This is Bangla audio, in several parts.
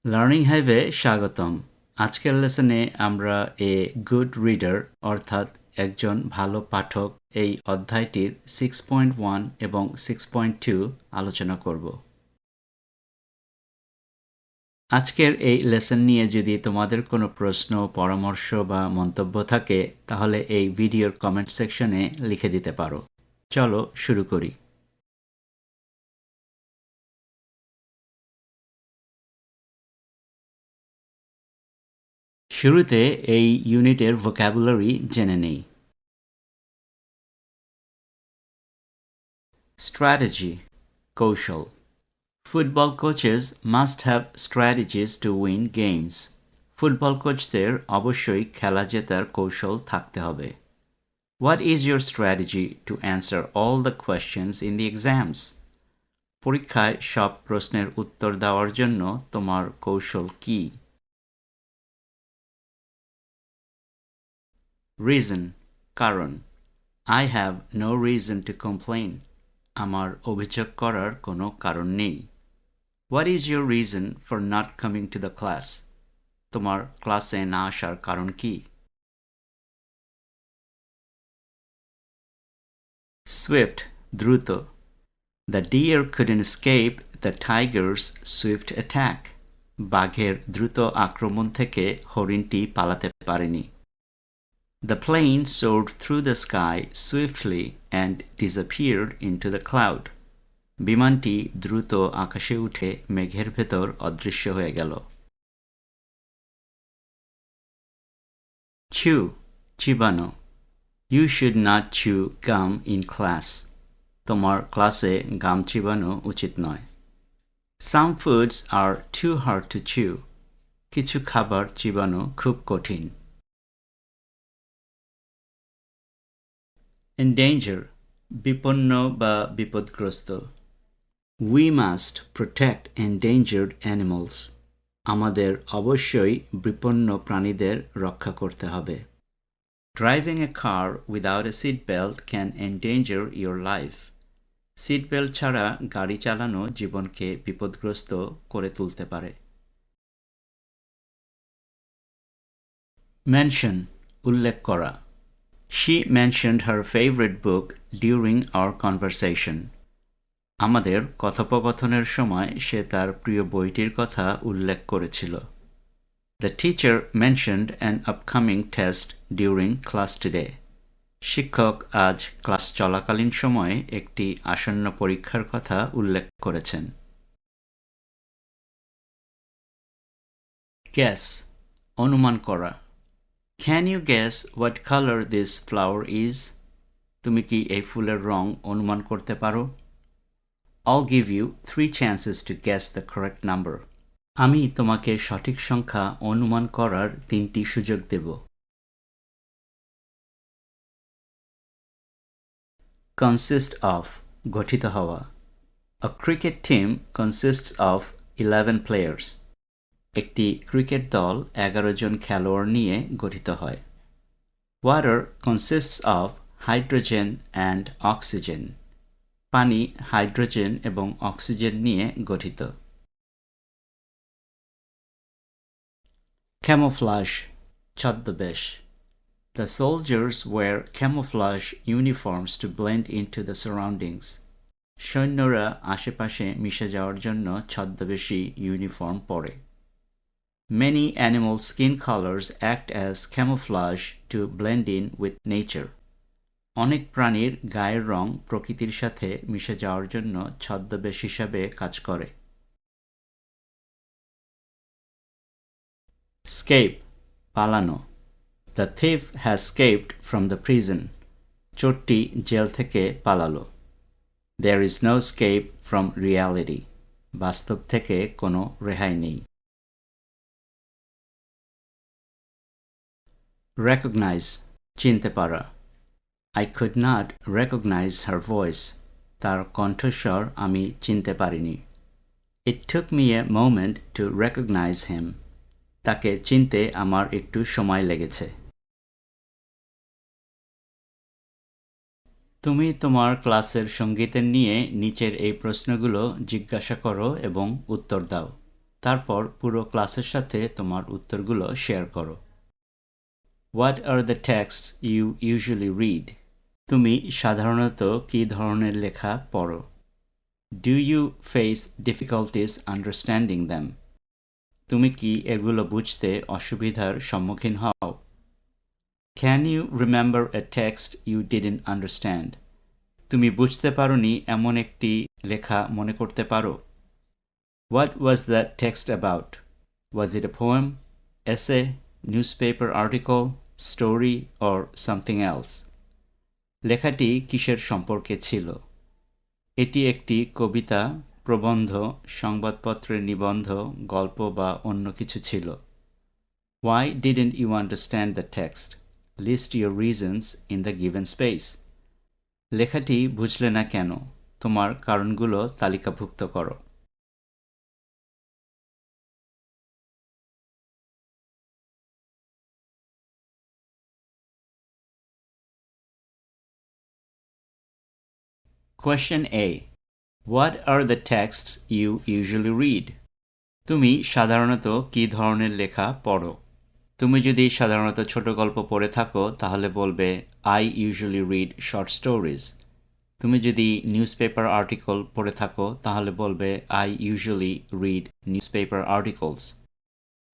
লার্নিং হাইভে স্বাগতম। আজকের লেসনে আমরা এ গুড রিডার অর্থাৎ একজন ভালো পাঠক এই অধ্যায়টির 6.1 এবং 6.2 আলোচনা করব। আজকের এই লেসন নিয়ে যদি তোমাদের কোনো প্রশ্ন, পরামর্শ বা মন্তব্য থাকে তাহলে এই ভিডিওর কমেন্ট সেকশনে লিখে দিতে পারো। চলো শুরু করি। শুরুতে এই ইউনিটের ভোক্যাবুলারি জেনে নেই। স্ট্র্যাটেজি, কৌশল। Football coaches must have strategies to win games. Football কোচদের অবশ্যই খেলা জেতার কৌশল থাকতে হবে। What is your strategy to answer all the questions in the exams? পরীক্ষায় সব প্রশ্নের উত্তর দেওয়ার জন্য তোমার কৌশল কি? Reason, কারণ। I have no reason to complain. আমার অভিযোগ করার কোনো কারণ নেই। What is your reason for not coming to the class? তোমার ক্লাসে না আসার কারণ কি? Swift, দ্রুত। The deer couldn't escape the tiger's swift attack. বাঘের দ্রুত আক্রমণ থেকে হরিণটি পালাতে পারেনি। The plane soared through the sky swiftly and disappeared into the cloud. বিমানটি দ্রুত আকাশে উঠে মেঘের ভেতর অদৃশ্য হয়ে গেল। Chew, চিবানো। You should not chew gum in class. তোমার ক্লাসে গাম চিবানো উচিত নয়। Some foods are too hard to chew. কিছু খাবার চিবানো খুব কঠিন। Endanger, বিপন্ন বা বিপদগ্রস্ত। We must protect endangered animals. আমাদের অবশ্যই বিপন্ন প্রাণীদের রক্ষা করতে হবে। Driving a car without a seatbelt can endanger your life. Seatbelt ছাড়া গাড়ি চালানো জীবনকে বিপদগ্রস্ত করে তুলতে পারে। Mention, উল্লেখ করা। She mentioned her favorite book during our conversation. আমাদের কথোপকথনের সময় সে তার প্রিয় বইটির কথা উল্লেখ করেছিল। The teacher mentioned an upcoming test during class today. শিক্ষক আজ ক্লাস চলাকালীন সময়ে একটি আসন্ন পরীক্ষার কথা উল্লেখ করেছেন। Guess, অনুমান করা। Can you guess what color this flower is? তুমি কি এই ফুলের রং অনুমান করতে পারো? I'll give you 3 chances to guess the correct number. আমি তোমাকে সঠিক সংখ্যা অনুমান করার 3টি সুযোগ দেব। Consist of, গঠিত হওয়া। A cricket team consists of 11 players. একটি ক্রিকেট দল 11 জন খেলোয়াড় নিয়ে গঠিত হয়। Water consists of hydrogen and oxygen. পানি হাইড্রোজেন এবং অক্সিজেন নিয়ে গঠিত। Camouflage, ছদ্মবেশ। The soldiers wear camouflage uniforms to blend into the surroundings. সৈন্যরা আশেপাশে মিশে যাওয়ার জন্য ছদ্মবেশী ইউনিফর্ম পরে। Many animal skin colors act as camouflage to blend in with nature. অনেক প্রাণীর গায়ের রং প্রকৃতির সাথে মিশে যাওয়ার জন্য ছদ্মবেশ হিসাবে কাজ করে। Escape, পালানো। The thief has escaped from the prison. চোরটি জেল থেকে পালালো। There is no escape from reality. বাস্তব থেকে কোনো রেহাই নেই। Recognize, চিনতে পারা। I could not recognize her voice. তার কণ্ঠস্বর আমি চিনতে পারিনি। It took me a moment to recognize him. তাকে চিনতে আমার একটু সময় লেগেছে। তুমি তোমার ক্লাসের সঙ্গীতের নিয়ে নিচের এই প্রশ্নগুলো জিজ্ঞাসা করো এবং উত্তর দাও। তারপর পুরো ক্লাসের সাথে তোমার উত্তরগুলো শেয়ার করো। What are the texts you usually read? তুমি সাধারণত কী ধরনের লেখা পড়ো? Do you face difficulties understanding them? তুমি কি এগুলো বুঝতে অসুবিধার সম্মুখীন হও? Can you remember a text you didn't understand? তুমি বুঝতে পারোনি এমন একটি লেখা মনে করতে পারো? What was the text about? Was it a poem, essay, newspaper article, story, or something else? লেখাটি কিসের সম্পর্কে ছিল? এটি একটি কবিতা, প্রবন্ধ, সংবাদপত্রের নিবন্ধ, গল্প বা অন্য কিছু ছিল। Why didn't you understand the text? List your reasons in the given space. লেখাটি বুঝলে না কেন? তোমার কারণগুলো তালিকাভুক্ত করো। Question A. What are the texts you usually read? তুমি সাধারণত কী ধরনের লেখা পড়ো? তুমি যদি সাধারণত ছোট গল্প পড়ে থাকো তাহলে বলবে I usually read short stories. তুমি যদি নিউজপেপার আর্টিকেল পড়ে থাকো তাহলে বলবে I usually read newspaper articles.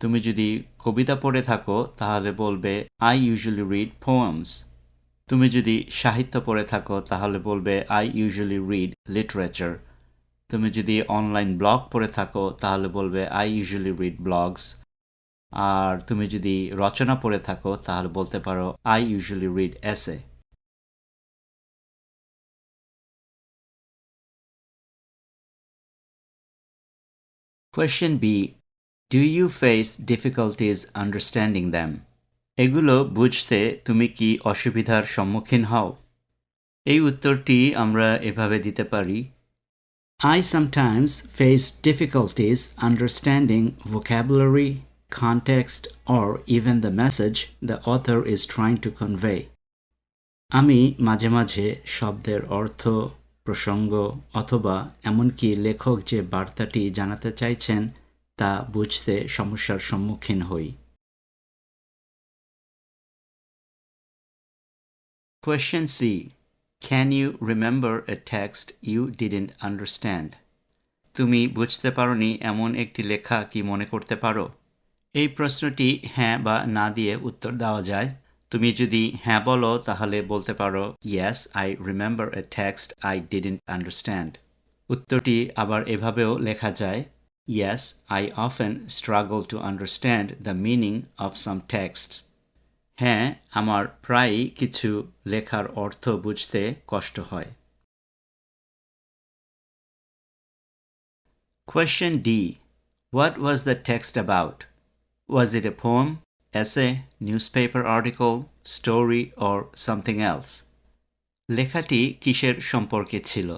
তুমি যদি কবিতা পড়ে থাকো তাহলে বলবে I usually read poems. তুমি যদি সাহিত্য পড়ে থাকো তাহলে বলবে I usually read literature. তুমি যদি অনলাইন ব্লগ পড়ে থাকো তাহলে বলবে I usually read blogs. আর তুমি যদি রচনা পড়ে থাকো তাহলে বলতে পারো I usually read essay. Question B. Do you face difficulties understanding them? এগুলো বুঝতে তুমি কি অসুবিধার সম্মুখীন হও? এই উত্তরটি আমরা এভাবে দিতে পারি I sometimes face difficulties understanding vocabulary, context, or even the message the author is trying to convey. আমি মাঝে মাঝে শব্দের অর্থ, প্রসঙ্গ অথবা এমনকি লেখক যে বার্তাটি জানাতে চাইছেন তা বুঝতে সমস্যার সম্মুখীন হই। Question C. Can you remember a text you didn't understand? তুমি বুঝতে পারোনি এমন একটি লেখা কি মনে করতে পারো? এই প্রশ্নটি হ্যাঁ বা না দিয়ে উত্তর দেওয়া যায়। তুমি যদি হ্যাঁ বলো তাহলে বলতে পারো Yes, I remember a text I didn't understand. উত্তরটি আবার এভাবেও লেখা যায় Yes, I often struggle to understand the meaning of some texts. হ্যাঁ, আমার প্রায়ই কিছু লেখার অর্থ বুঝতে কষ্ট হয়। Question D. What was the text about? Was it a poem, essay, newspaper article, story, or something else? লেখাটি কিসের সম্পর্কে ছিল?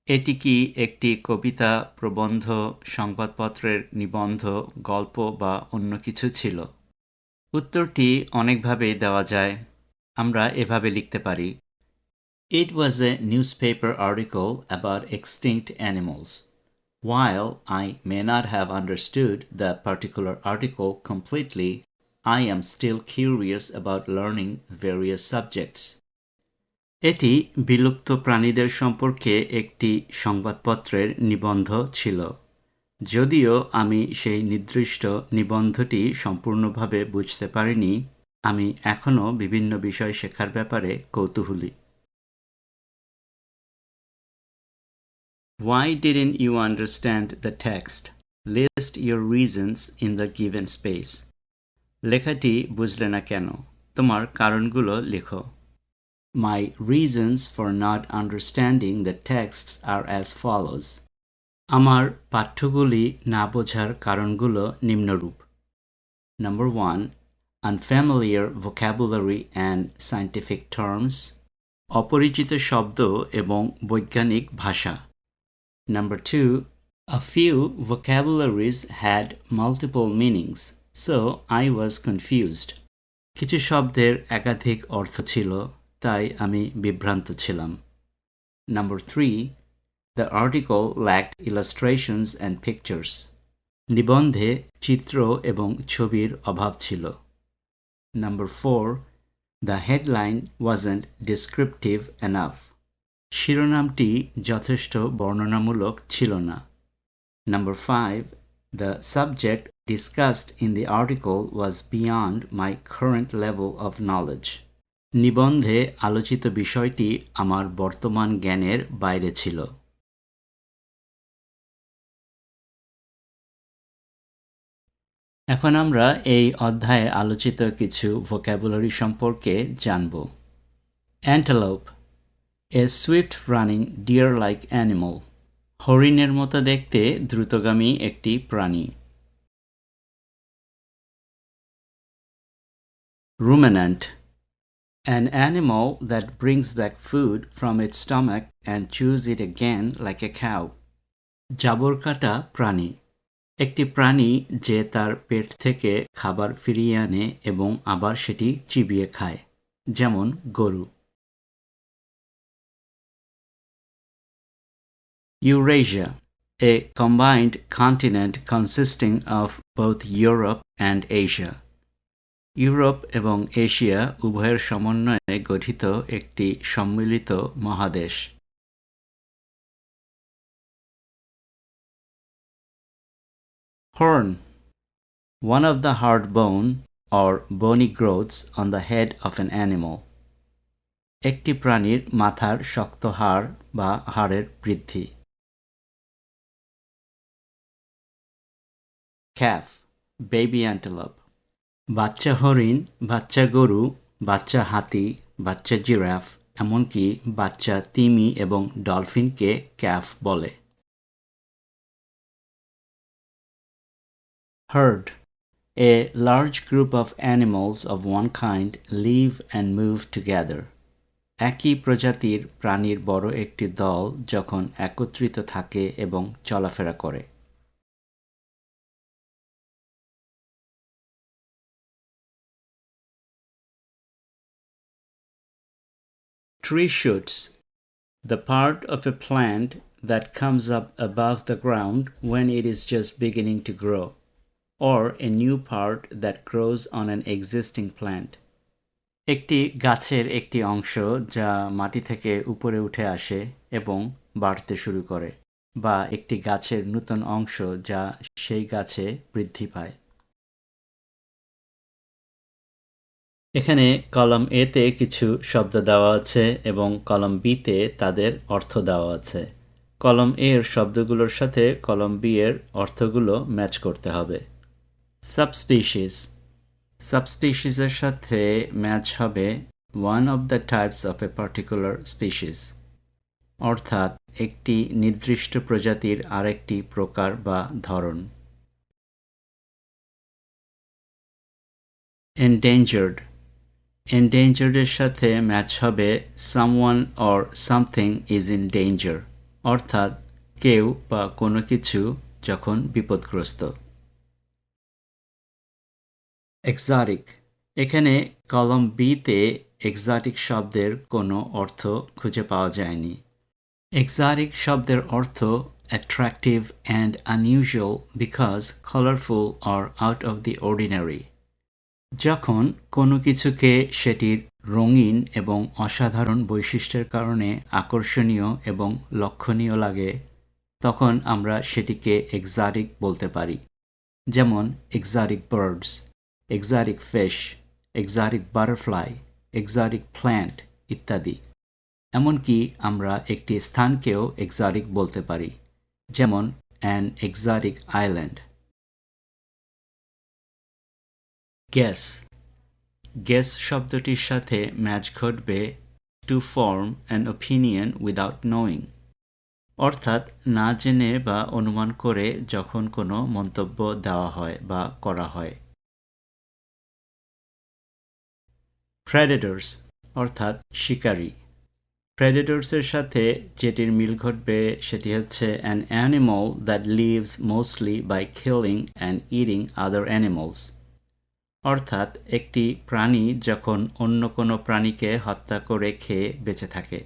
এটি কি একটি কবিতা, প্রবন্ধ, সংবাদপত্রের নিবন্ধ, গল্প বা অন্য কিছু ছিল? উত্তরটি অনেকভাবেই দেওয়া যায়। আমরা এভাবে লিখতে পারি It was a newspaper article about extinct animals. While I may not have understood the particular article completely, I am still curious about learning various subjects. এটি বিলুপ্ত প্রাণীদের সম্পর্কে একটি সংবাদপত্রের নিবন্ধ ছিল। যদিও আমি সেই নির্দিষ্ট নিবন্ধটি সম্পূর্ণভাবে বুঝতে পারিনি, আমি এখনও বিভিন্ন বিষয় শেখার ব্যাপারে কৌতূহলী। Why didn't you understand the text? List your reasons in the given space. লেখাটি বুঝলে না কেন? তোমার কারণগুলো লেখো। My reasons for not understanding the texts are as follows. আমার পাঠ্যগুলি না বোঝার কারণগুলো নিম্নরূপ। Number 1. Unfamiliar vocabulary and scientific terms. অপরিচিত শব্দ এবং বৈজ্ঞানিক ভাষা। Number 2. A few vocabularies had multiple meanings, so I was confused. কিছু শব্দের একাধিক অর্থ ছিল, তাই আমি বিভ্রান্ত ছিলাম। Number 3. The article lacked illustrations and pictures. নিবন্ধে চিত্র এবং ছবির অভাব ছিল। Number 4. The headline wasn't descriptive enough. শিরোনামটি যথেষ্ট বর্ণনামূলক ছিল না। Number 5. The subject discussed in the article was beyond my current level of knowledge. নিবন্ধে আলোচিত বিষয়টি আমার বর্তমান জ্ঞানের বাইরে ছিল। এখন আমরা এই অধ্যায়ে আলোচিত কিছু ভোক্যাবুলারি সম্পর্কে জানব। Antelope, a swift running deer-like animal. হরিণের মতো দেখতে দ্রুতগামী একটি প্রাণী। Ruminant, an animal that brings back food from its stomach and chews it again like a cow. জাবরকাটা প্রাণী, একটি প্রাণী যে তার পেট থেকে খাবার ফিরিয়ে আনে এবং আবার সেটি চিবিয়ে খায়, যেমন গরু। Eurasia, a combined continent consisting of both Europe and Asia. Europe এবং এশিয়া উভয়ের সমন্বয়ে গঠিত একটি সম্মিলিত মহাদেশ। Horn, one of the hard bone or bony growths on the head of an animal. একটি প্রাণীর মাথার শক্ত হাড় বা হাড়ের বৃদ্ধি। Calf, baby antelope. বাচ্চা হরিণ, বাচ্চা গরু, বাচ্চা হাতি, বাচ্চা জিরাফ, এমনকি বাচ্চা তিমি এবং ডলফিনকে ক্যাফ বলে। Herd, a large group of animals of one kind live and move together. একই প্রজাতির প্রাণীর বড় একটি দল যখন একত্রিত থাকে এবং চলাফেরা করে। Tree shoots, the part of a plant that comes up above the ground when it is just beginning to grow, or a new part that grows on an existing plant. একটি গাছের একটি অংশ যা মাটি থেকে উপরে উঠে আসে এবং বাড়তে শুরু করে, বা একটি গাছের নতুন অংশ যা সেই গাছে বৃদ্ধি পায়। এখানে কলাম এ তে কিছু শব্দ দেওয়া আছে এবং কলাম বি তে তাদের অর্থ দেওয়া আছে। কলাম এ এর শব্দগুলোর সাথে কলাম বি এর অর্থগুলো ম্যাচ করতে হবে। সাবস্পিসিস, সাবস্পিসিসের সাথে ম্যাচ হবে one of the types of a particular species, অর্থাৎ একটি নির্দিষ্ট প্রজাতির আরেকটি প্রকার বা ধরন। Endangered, endangered এর সাথে ম্যাচ হবে someone or something is in danger, অর্থাৎ কেউ বা কোনো কিছু যখন বিপদগ্রস্ত। Exotic, এখানে কলাম বি তে এক্সোটিক শব্দের কোনো অর্থ খুঁজে পাওয়া যায়নি। Exotic শব্দের অর্থ attractive and unusual because colorful or out of the ordinary. যখন কোনো কিছুকে সেটির রঙিন এবং অসাধারণ বৈশিষ্ট্যের কারণে আকর্ষণীয় এবং লক্ষণীয় লাগে, তখন আমরা সেটিকে এক্সোটিক বলতে পারি, যেমন exotic birds, exotic fish, exotic butterfly, exotic plant ইত্যাদি। এমনকি আমরা একটি স্থানকেও এক্সোটিক বলতে পারি, যেমন an exotic island. Guess, guess শব্দটির সাথে ম্যাচ ঘটবে to form an opinion without knowing, অর্থাৎ না জেনে বা অনুমান করে যখন কোনো মন্তব্য দেওয়া হয় বা করা হয়। Predators, অর্থাৎ শিকারী। প্রেডেটরসের সাথে যেটির মিল ঘটবে সেটি হচ্ছে an animal that lives mostly by killing and eating other animals, অর্থাৎ একটি প্রাণী যখন অন্য কোনো প্রাণীকে হত্যা করে খেয়ে বেঁচে থাকে।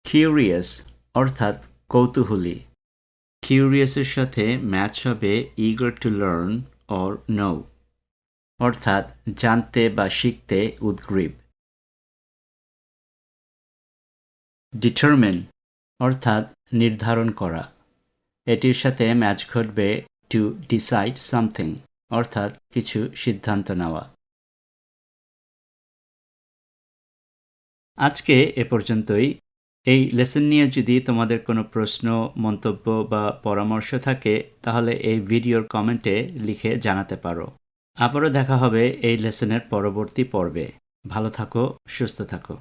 Curious, অর্থাৎ কৌতূহলী। কিউরিয়াসের সাথে ম্যাচ হবে eager to learn or know, অর্থাৎ জানতে বা শিখতে উদগ্রীব। ডিটারমিন অর্থাৎ নির্ধারণ করা, এটির সাথে ম্যাচ ঘটবে টু ডিসাইড সামথিং, অর্থাৎ কিছু সিদ্ধান্ত নেওয়া। আজকে এ পর্যন্তই। এই লেসন নিয়ে যদি তোমাদের কোনো প্রশ্ন, মন্তব্য বা পরামর্শ থাকে তাহলে এই ভিডিওর কমেন্টে লিখে জানাতে পারো। আবারও দেখা হবে এই লেসনের পরবর্তী পর্বে। ভালো থাকো, সুস্থ থাকো।